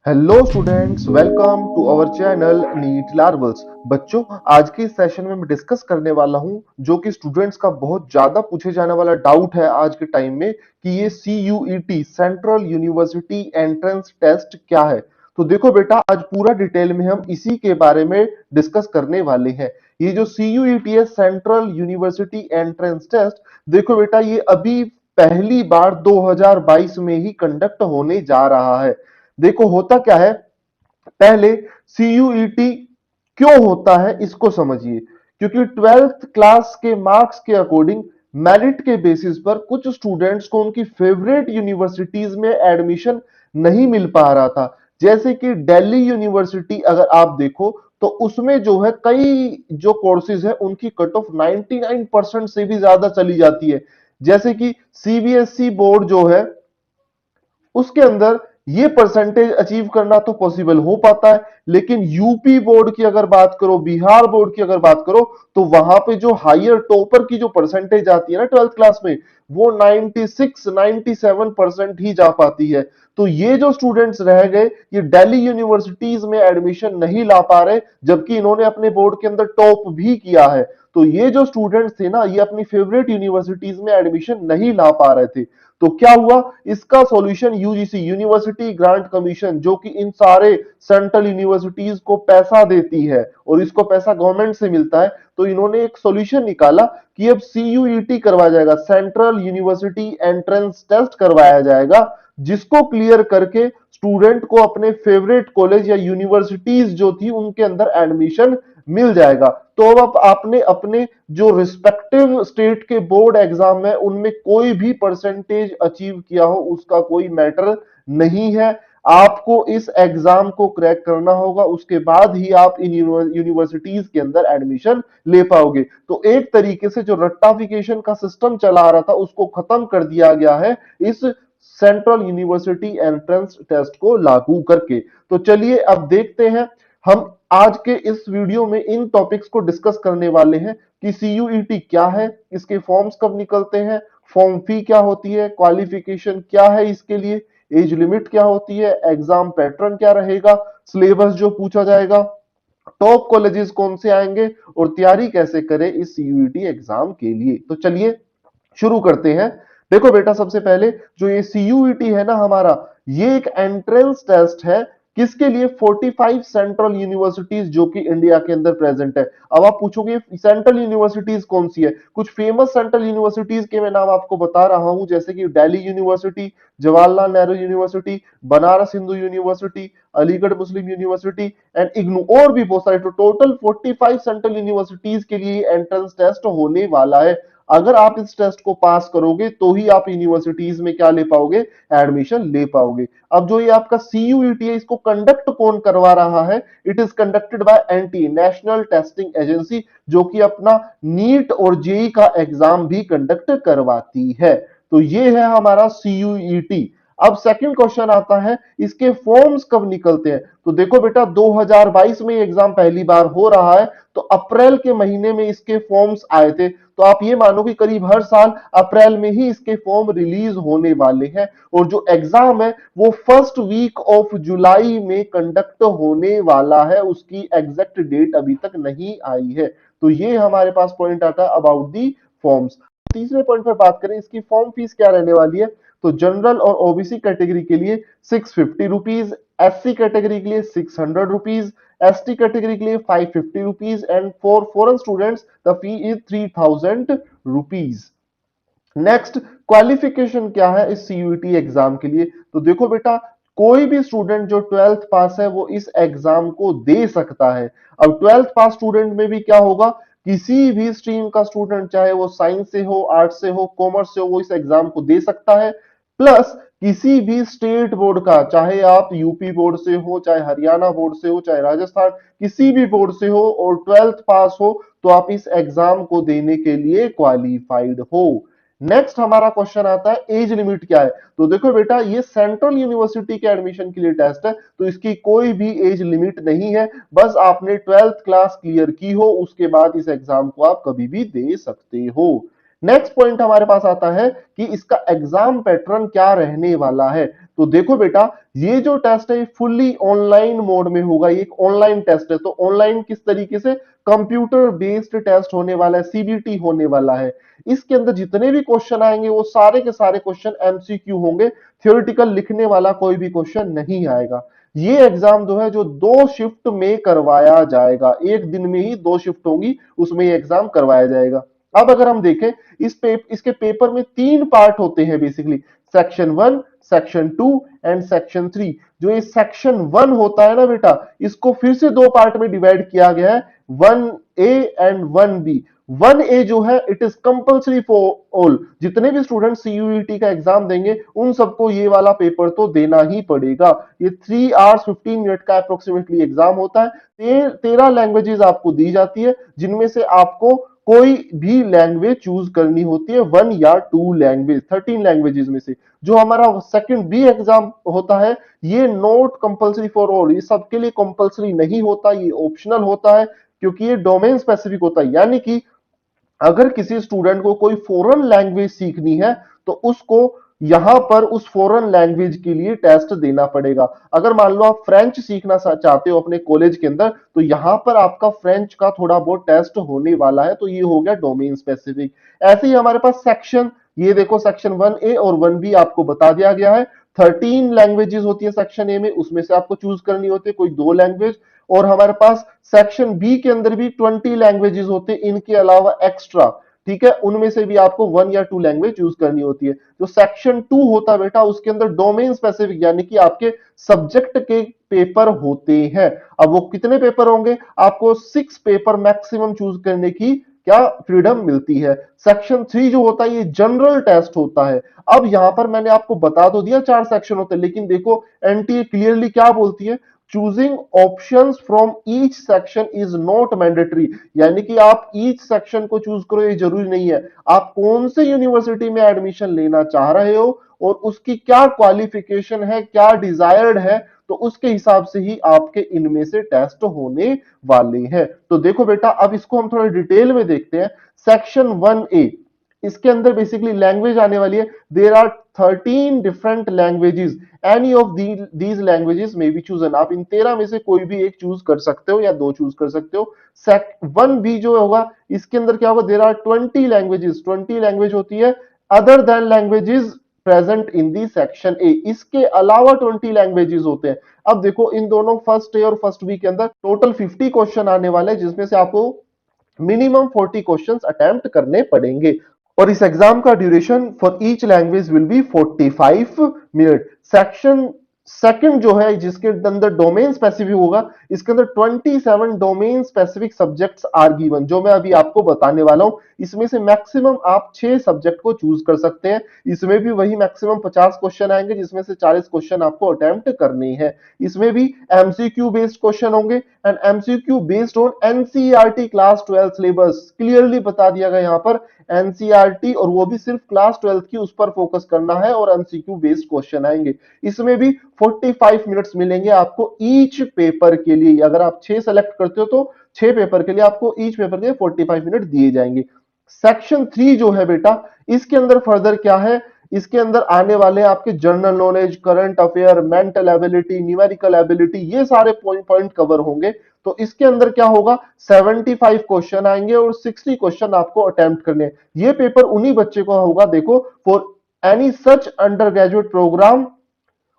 Hello students, welcome to our channel नीट लार्वल्स। बच्चों, आज के इस सेशन में मैं डिस्कस करने वाला हूं जो कि स्टूडेंट्स का बहुत ज्यादा पूछे जाने वाला डाउट है आज के टाइम में कि ये CUET central university entrance test क्या है। तो देखो बेटा, आज पूरा डिटेल में हम इसी के बारे में डिस्कस करने वाले हैं। ये जो CUET है सेंट्रल यूनिवर्सिटी एंट्रेंस टेस्ट, देखो बेटा, ये अभी पहली बार 2022 में ही कंडक्ट होने जा रहा है। देखो होता क्या है, पहले सीयूईटी क्यों होता है इसको समझिए। क्योंकि ट्वेल्थ क्लास के मार्क्स के अकॉर्डिंग मेरिट के बेसिस पर कुछ स्टूडेंट्स को उनकी फेवरेट यूनिवर्सिटीज में एडमिशन नहीं मिल पा रहा था। जैसे कि दिल्ली यूनिवर्सिटी अगर आप देखो तो उसमें जो है कई जो कोर्सेज है उनकी कट ऑफ 99% से भी ज्यादा चली जाती है। जैसे कि सीबीएसई बोर्ड जो है उसके अंदर ये परसेंटेज अचीव करना तो पॉसिबल हो पाता है, लेकिन यूपी बोर्ड की अगर बात करो, बिहार बोर्ड की अगर बात करो, तो वहां पे जो हायर टॉपर की जो परसेंटेज आती है ना ट्वेल्थ क्लास में, वो 96 97% ही जा पाती है। तो ये जो स्टूडेंट्स रह गए, ये दिल्ली यूनिवर्सिटीज में एडमिशन नहीं ला पा रहे, जबकि इन्होंने अपने बोर्ड के अंदर टॉप भी किया है। तो ये जो स्टूडेंट्स थे ना, ये अपनी फेवरेट यूनिवर्सिटीज में एडमिशन नहीं ला पा रहे थे। तो क्या हुआ, इसका solution UGC university grant commission, जो कि इन सारे सेंट्रल यूनिवर्सिटीज को पैसा देती है और इसको पैसा गवर्नमेंट से मिलता है, तो इन्होंने एक सॉल्यूशन निकाला कि अब सीयूईटी करवाया जाएगा, सेंट्रल यूनिवर्सिटी एंट्रेंस टेस्ट करवाया जाएगा, जिसको क्लियर करके स्टूडेंट को अपने फेवरेट कॉलेज या यूनिवर्सिटीज जो थी उनके अंदर एडमिशन मिल जाएगा। तो अब आपने अपने जो रिस्पेक्टिव स्टेट के बोर्ड एग्जाम है उनमें कोई भी परसेंटेज अचीव किया हो उसका कोई मैटर नहीं है। आपको इस एग्जाम को क्रैक करना होगा, उसके बाद ही आप इन यूनिवर्सिटीज के अंदर एडमिशन ले पाओगे। तो एक तरीके से जो रट्टाफिकेशन का सिस्टम चला आ रहा था उसको खत्म कर दिया गया है इस सेंट्रल यूनिवर्सिटी एंट्रेंस टेस्ट को लागू करके। तो चलिए अब देखते हैं, हम आज के इस वीडियो में इन टॉपिक्स को डिस्कस करने वाले हैं कि सीयूईटी क्या है, इसके फॉर्म्स कब निकलते हैं, फॉर्म फी क्या होती है, क्वालिफिकेशन क्या है इसके लिए, एज लिमिट क्या होती है, एग्जाम पैटर्न क्या रहेगा, सिलेबस जो पूछा जाएगा, टॉप कॉलेजेस कौन से आएंगे और तैयारी कैसे करें इस सीयूईटी एग्जाम के लिए। तो चलिए शुरू करते हैं। देखो बेटा, सबसे पहले जो ये सीयूईटी है ना हमारा, ये एक एंट्रेंस टेस्ट है। किसके लिए? 45 सेंट्रल यूनिवर्सिटीज जो कि इंडिया के अंदर प्रेजेंट है। अब आप पूछोगे सेंट्रल यूनिवर्सिटीज कौन सी है? कुछ फेमस सेंट्रल यूनिवर्सिटीज के मैं नाम आपको बता रहा हूं, जैसे कि Delhi university, Jawaharlal Nehru university, Banaras Hindu university, Aligarh Muslim university and IGNOU, और भी बहुत सारे। तो टोटल 45 सेंट्रल यूनिवर्सिटीज के लिए एंट्रेंस टेस्ट होने वाला है। अगर आप इस टेस्ट को पास करोगे तो ही आप यूनिवर्सिटीज में क्या ले पाओगे? एडमिशन ले पाओगे। अब जो ये आपका सीयूईटी है, इसको कंडक्ट कौन करवा रहा है? It is conducted by NT, national testing agency, जो कि अपना नीट और जेई का एग्जाम भी कंडक्ट करवाती है। तो ये है हमारा सीयूईटी। अब सेकंड क्वेश्चन आता है, इसके फॉर्म्स कब निकलते हैं? तो देखो बेटा, 2022 में एग्जाम पहली बार हो रहा है, तो अप्रैल के महीने में इसके फॉर्म्स आए थे। तो आप ये मानो कि करीब हर साल अप्रैल में ही इसके फॉर्म रिलीज होने वाले हैं, और जो एग्जाम है वो फर्स्ट वीक ऑफ जुलाई में कंडक्ट होने वाला है। उसकी एग्जैक्ट डेट अभी तक नहीं आई है। तो ये हमारे पास पॉइंट आता है अबाउट दी फॉर्म्स। तीसरे पॉइंट पर बात करें, इसकी फॉर्म फीस क्या रहने वाली है? तो जनरल और ओबीसी कैटेगरी के लिए 650 रुपीज, एससी कैटेगरी के लिए 600 रुपीज, एसटी कैटेगरी के लिए 550 rupees and for foreign students the fee is 3000 rupees. Next, qualification क्या है इस सीयूईटी एग्जाम के लिए? तो देखो बेटा, कोई भी स्टूडेंट जो ट्वेल्थ पास है वो इस एग्जाम को दे सकता है। अब ट्वेल्थ पास स्टूडेंट में भी क्या होगा, किसी भी स्ट्रीम का स्टूडेंट, चाहे वो साइंस से हो, आर्ट्स से हो, कॉमर्स से हो, वो इस एग्जाम को दे सकता है। प्लस किसी भी स्टेट बोर्ड का, चाहे आप यूपी बोर्ड से हो, चाहे हरियाणा बोर्ड से हो, चाहे राजस्थान, किसी भी बोर्ड से हो और ट्वेल्थ पास हो, तो आप इस एग्जाम को देने के लिए क्वालिफाइड हो। नेक्स्ट हमारा क्वेश्चन आता है, एज लिमिट क्या है? तो देखो बेटा, ये सेंट्रल यूनिवर्सिटी के एडमिशन के लिए टेस्ट है, तो इसकी कोई भी एज लिमिट नहीं है। बस आपने ट्वेल्थ क्लास क्लियर की हो, उसके बाद इस एग्जाम को आप कभी भी दे सकते हो। नेक्स्ट पॉइंट हमारे पास आता है कि इसका एग्जाम पैटर्न क्या रहने वाला है। तो देखो बेटा, ये जो टेस्ट है फुल्ली ऑनलाइन मोड में होगा, ये एक ऑनलाइन टेस्ट है। तो ऑनलाइन किस तरीके से, कंप्यूटर बेस्ड टेस्ट होने वाला है, सीबीटी होने वाला है। इसके अंदर जितने भी क्वेश्चन आएंगे वो सारे के सारे क्वेश्चन एमसीक्यू होंगे, थ्योरेटिकल लिखने वाला कोई भी क्वेश्चन नहीं आएगा। ये एग्जाम जो है जो 2 शिफ्ट में करवाया जाएगा, एक दिन में ही 2 शिफ्ट होंगी, उसमें ये एग्जाम करवाया जाएगा। अब अगर हम देखें, इसके पेपर में 3 पार्ट होते हैं basically, section 1, section 2 and section 3। जो ये सेक्शन 1 होता है ना बेटा, इसको फिर से 2 पार्ट में डिवाइड किया गया है, 1A एंड 1B। 1A जो है it is compulsory for all, जितने भी स्टूडेंट सीयूईटी का एग्जाम देंगे उन सबको ये वाला पेपर तो देना ही पड़ेगा। ये 3 आवर्स 15 मिनट का अप्रोक्सीमेटली एग्जाम होता है। 13 लैंग्वेजेस आपको दी जाती है, जिनमें से आपको कोई भी लैंग्वेज चूज करनी होती है, 1 या 2 लैंग्वेज, 13 लैंग्वेजेस में से। जो हमारा सेकंड बी एग्जाम होता है, ये नॉट कंपल्सरी फॉर ऑल, ये सबके लिए कंपल्सरी नहीं होता, ये ऑप्शनल होता है, क्योंकि ये डोमेन स्पेसिफिक होता है। यानी कि अगर किसी स्टूडेंट को कोई फॉरेन लैंग्वेज सीखनी है तो उसको यहां पर उस फॉरेन लैंग्वेज के लिए टेस्ट देना पड़ेगा। अगर मान लो आप फ्रेंच सीखना चाहते हो अपने कॉलेज के अंदर, तो यहां पर आपका फ्रेंच का थोड़ा बहुत टेस्ट होने वाला है, तो ये हो गया डोमेन स्पेसिफिक। ऐसे ही हमारे पास सेक्शन, ये देखो सेक्शन 1A और 1B आपको बता दिया गया है। 13 लैंग्वेजेस होती है सेक्शन ए में, उसमें से आपको चूज करनी होती है कोई 2 लैंग्वेज। और हमारे पास सेक्शन बी के अंदर भी 20 लैंग्वेजेस होते हैं, इनके अलावा एक्स्ट्रा, ठीक है, उनमें से भी आपको 1 या 2 लैंग्वेज चूज करनी होती है। जो सेक्शन 2 होता है बेटा, उसके अंदर डोमेन स्पेसिफिक, यानी कि आपके सब्जेक्ट के पेपर होते हैं। अब वो कितने पेपर होंगे, आपको 6 पेपर मैक्सिमम चूज करने की क्या फ्रीडम मिलती है। सेक्शन 3 जो होता है ये जनरल टेस्ट होता है। अब यहां पर मैंने आपको बता तो दिया 4 सेक्शन होते हैं, लेकिन देखो एनटीए क्लियरली क्या बोलती है, choosing options from each section is not mandatory. यानी कि आप ईच सेक्शन को चूज करो ये जरूरी नहीं है, आप कौन से यूनिवर्सिटी में एडमिशन लेना चाह रहे हो और उसकी क्या क्वालिफिकेशन है, क्या डिजायर्ड है, तो उसके हिसाब से ही आपके इनमें से टेस्ट होने वाले हैं। तो देखो बेटा, अब इसको हम थोड़ा डिटेल में देखते हैं। सेक्शन 1A, इसके अंदर बेसिकली लैंग्वेज आने वाली है। There are 13 different languages, any of these languages में बी चूजन। आप इन 13 में से कोई भी एक चूज कर सकते हो या 2 चूज कर सकते हो। सेक 1B जो होगा, इसके अंदर क्या होगा, देयर आर 20 लैंग्वेजेस, 20 लैंग्वेज होती है other than languages present in the section 1। इसके अलावा 20 लैंग्वेजेस होते हैं। अब देखो इन दोनों फर्स्ट ए और फर्स्ट बी के अंदर टोटल 50 क्वेश्चन आने वाले हैं, जिसमें से आपको मिनिमम 40 क्वेश्चंस अटेम्प्ट करने पड़ेंगे। और इस एग्जाम का duration for each language will be 45 minute. Section second जो है, जिसके अंदर डोमेन स्पेसिफिक होगा, इसके अंदर 27 domain specific subjects are given, जो मैं अभी आपको बताने वाला हूं। इसमें से मैक्सिमम आप 6 सब्जेक्ट को चूज कर सकते हैं। इसमें भी वही मैक्सिमम 50 क्वेश्चन आएंगे, जिसमें से 40 क्वेश्चन आपको अटेम्प्ट करने हैं। इसमें भी एमसीक्यू बेस्ड क्वेश्चन होंगे and MCQ based on NCERT class 12 syllabus. Clearly बता दिया गया यहां पर एनसीईआरटी, और वो भी सिर्फ क्लास 12 की, उस पर फोकस करना है और एमसीक्यू बेस्ड क्वेश्चन आएंगे। इसमें भी 45 मिनट्स मिलेंगे आपको ईच पेपर के लिए। अगर आप 6 सेलेक्ट करते हो तो 6 पेपर के लिए आपको ईच पेपर के 45 मिनट दिए जाएंगे। सेक्शन 3 जो है बेटा, इसके अंदर फर्दर क्या है, इसके अंदर आने वाले आपके general knowledge, current affair, mental ability, numerical ability, ये सारे पॉइंट कवर होंगे। तो इसके अंदर क्या होगा, 75 क्वेश्चन आएंगे और 60 क्वेश्चन आपको अटेम्प्ट करने हैं। ये पेपर उन्हीं बच्चे को होगा, देखो, for any such under graduate programme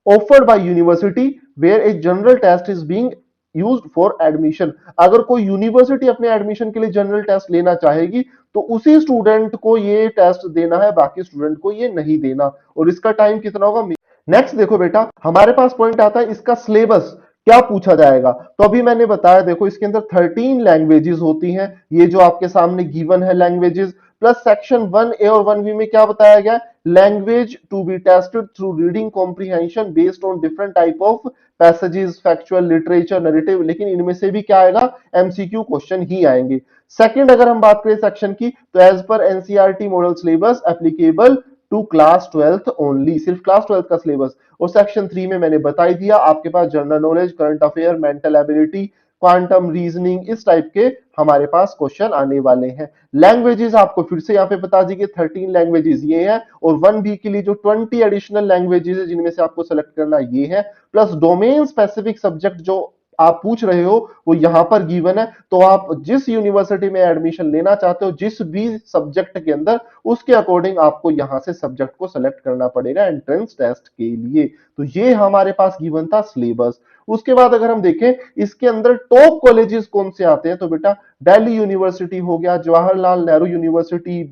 offered by university where a general test is being used for admission। अगर कोई यूनिवर्सिटी अपने एडमिशन के लिए जनरल टेस्ट लेना चाहेगी तो उसी स्टूडेंट को ये टेस्ट देना है, बाकी स्टूडेंट को ये नहीं देना। और इसका टाइम कितना होगा। नेक्स्ट देखो बेटा, हमारे पास पॉइंट आता है इसका सिलेबस क्या पूछा जाएगा। तो अभी मैंने बताया, देखो इसके अंदर 13 लैंग्वेजेस होती हैं, ये जो आपके सामने गिवन है लैंग्वेजेस, प्लस सेक्शन 1A और 1B में क्या बताया गया, language to be tested through reading comprehension based on different type of passages, factual, literature, narrative, लेकिन इनमें से भी क्या आएगा, एमसीक्यू क्वेश्चन ही आएंगे। सेकंड अगर हम बात करें सेक्शन की, तो एज पर NCERT model syllabus applicable to class 12 only, सिर्फ क्लास 12 का सिलेबस। और सेक्शन 3 में मैंने बता ही दिया, आपके पास general knowledge, current affair, mental ability, quantum reasoning, इस टाइप के हमारे पास क्वेश्चन आने वाले हैं। लैंग्वेजेस आपको फिर से यहाँ पे बता दी कि 13 लैंग्वेजेस ये है, और 1B के लिए जो 20 एडिशनल लैंग्वेजेस है जिनमें से आपको सेलेक्ट करना ये है, प्लस डोमेन स्पेसिफिक सब्जेक्ट जो आप पूछ रहे हो वो यहां पर गिवन है। तो आप जिस यूनिवर्सिटी में एडमिशन लेना चाहते हो, जिस भी सब्जेक्ट के अंदर, उसके अकॉर्डिंग आपको यहां से सब्जेक्ट को सेलेक्ट करना पड़ेगा एंट्रेंस टेस्ट के लिए। तो ये हमारे पास गिवन था सिलेबस। उसके बाद अगर हम देखें इसके अंदर टॉप कॉलेजेस कौन से आते हैं, तो बेटा दिल्ली यूनिवर्सिटी हो गया, जवाहरलाल नेहरू यूनिवर्सिटी,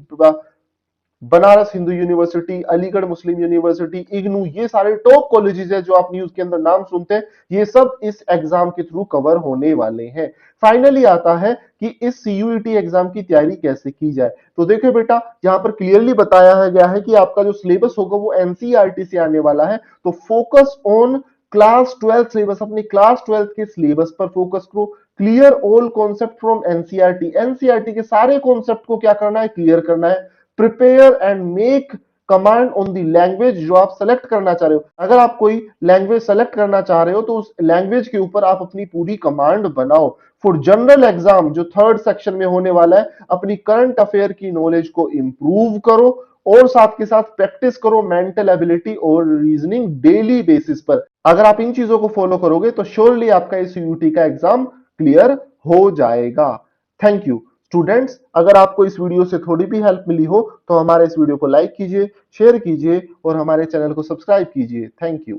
बनारस हिंदू यूनिवर्सिटी, अलीगढ़ मुस्लिम यूनिवर्सिटी, इग्नू, ये सारे टॉप कॉलेजेस हैं जो आप न्यूज के अंदर नाम सुनते हैं, ये सब इस एग्जाम के थ्रू कवर होने वाले हैं। फाइनली आता है कि इस सीयूईटी एग्जाम की तैयारी कैसे की जाए। तो देखिए बेटा, यहां पर क्लियरली बताया गया है कि आपका जो सिलेबस होगा वो एनसीईआरटी से आने वाला है। तो फोकस ऑन क्लास 12 सिलेबस, अपनी क्लास 12 के सिलेबस पर फोकस करो। Clear all concept from NCERT, NCERT के सारे कॉन्सेप्ट को क्या करना है, क्लियर करना है। Prepare and make command on the language जो आप सेलेक्ट करना चाह रहे हो। अगर आप कोई लैंग्वेज सेलेक्ट करना चाह रहे हो तो उस लैंग्वेज के ऊपर आप अपनी पूरी कमांड बनाओ। फॉर जनरल एग्जाम जो थर्ड सेक्शन में होने वाला है, अपनी करंट अफेयर की नॉलेज को इंप्रूव करो, और साथ के साथ प्रैक्टिस करो मेंटल एबिलिटी और रीजनिंग डेली बेसिस पर। अगर आप इन चीजों को फॉलो करोगे तो श्योरली आपका इस यूटी का एग्जाम क्लियर हो जाएगा। Thank you students. अगर आपको इस वीडियो से थोड़ी भी हेल्प मिली हो तो हमारे इस वीडियो को लाइक कीजिए, शेयर कीजिए और हमारे चैनल को सब्सक्राइब कीजिए। Thank you.